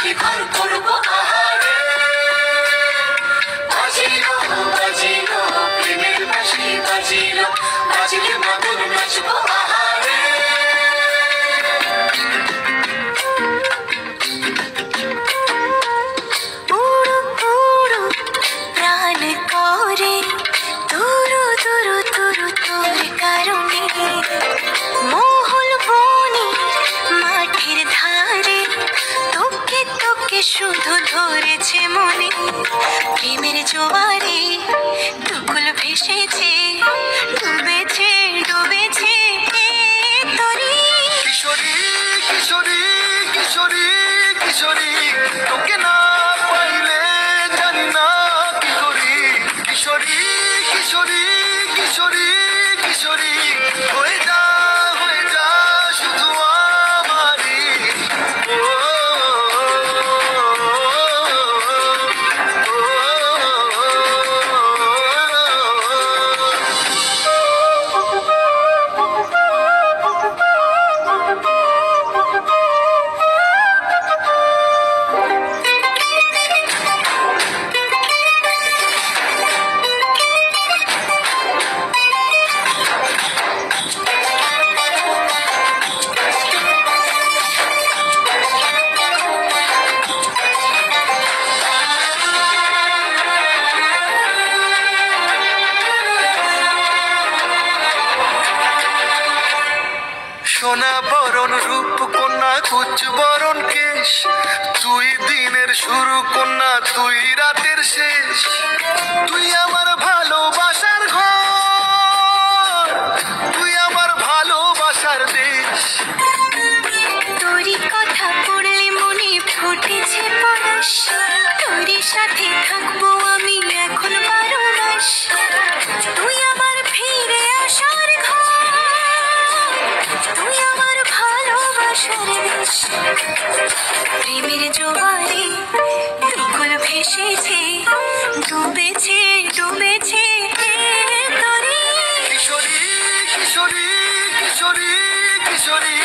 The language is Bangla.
কি ভর করবো আহারে বাজিলো বাজিলো প্রেমের বাঁশি বাজিলো বাজিলে মগন নাচবো আহারে শুধু ধরেছে মনে প্রেমের জোয়ারে দুকুল ভেসেছে ডুবেছে ডুবেছে তোরে কিশোরী কিশোরী কিশোরী কিশোরী তোকে না পাইলে জানি না কি করি কিশোরী কিশোরী কিশোরী কিশোরী হয়ে যা শুধু আমারই সোনা বরণ রূপ কন্যা কুচ বরণ কেশ তুই দিনের শুরু কন্যা তুই রাতের শেষ তুই আমার ভালোবাসার ঘর তুই আমার ভালোবাসার দেশ তোরই কথা পড়লে মনে ফুটেছে পরশ তোরই সাথে থাকবো আমি এখন 12 মাস তুই আমার ফিরে আসার ঘর তুই আমার ভালোবাসার দেশ প্রেমের জোয়ারে দুকুল ভেসেছে ডুবেছে ডুবেছে তোরে কিশোরী কিশোরী কিশোরী কিশোরী